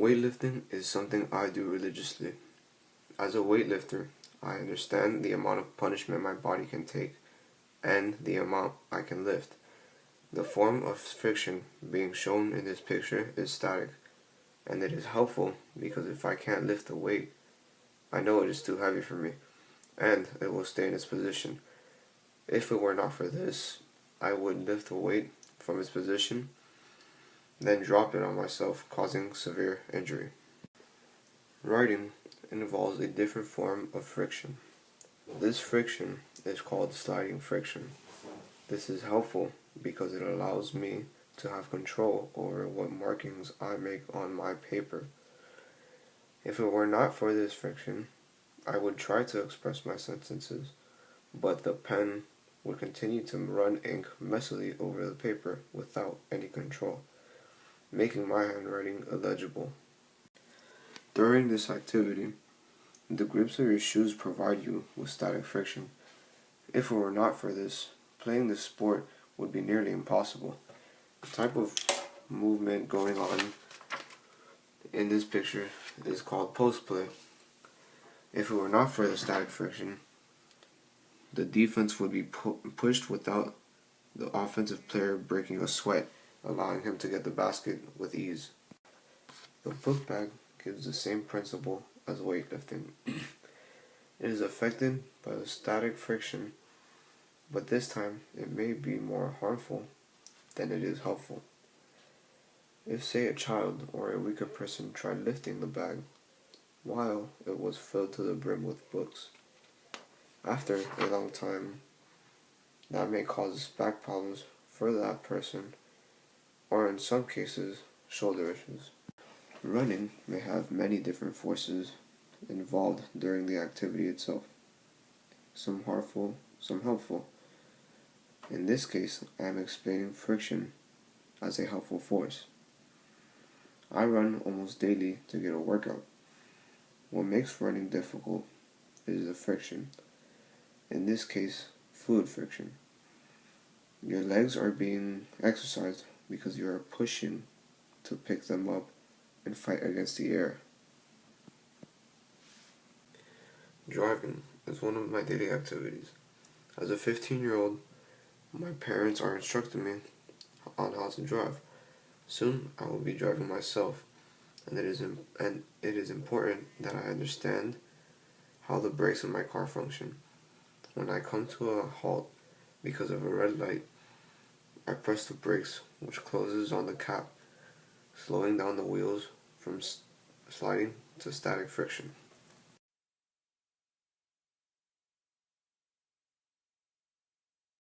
Weightlifting is something I do religiously. As a weightlifter, I understand the amount of punishment my body can take and the amount I can lift. The form of friction being shown in this picture is static, and it is helpful because if I can't lift the weight, I know it is too heavy for me, and it will stay in its position. If it were not for this, I would lift the weight from its position, then drop it on myself, causing severe injury. Riding involves a different form of friction. This friction is called sliding friction. This is helpful because it allows me to have control over what markings I make on my paper. If it were not for this friction, I would try to express my sentences, but the pen would continue to run ink messily over the paper without any control, making my handwriting illegible. During this activity, the grips of your shoes provide you with static friction. If it were not for this, playing this sport would be nearly impossible. The type of movement going on in this picture is called post play. If it were not for the static friction, the defense would be pushed without the offensive player breaking a sweat, allowing him to get the basket with ease. The book bag gives the same principle as weightlifting. It is affected by the static friction, but this time it may be more harmful than it is helpful. If, say, a child or a weaker person tried lifting the bag while it was filled to the brim with books, after a long time, that may cause back problems for that person, or in some cases, shoulder issues. Running may have many different forces involved during the activity itself, some harmful, some helpful. In this case, I am explaining friction as a helpful force. I run almost daily to get a workout. What makes running difficult is the friction. In this case, fluid friction. Your legs are being exercised because you are pushing to pick them up and fight against the air. Driving is one of my daily activities. As a 15-year-old, my parents are instructing me on how to drive. Soon I will be driving myself, and it is important that I understand how the brakes in my car function. When I come to a halt because of a red light, I press the brakes, which closes on the cap, slowing down the wheels from sliding to static friction.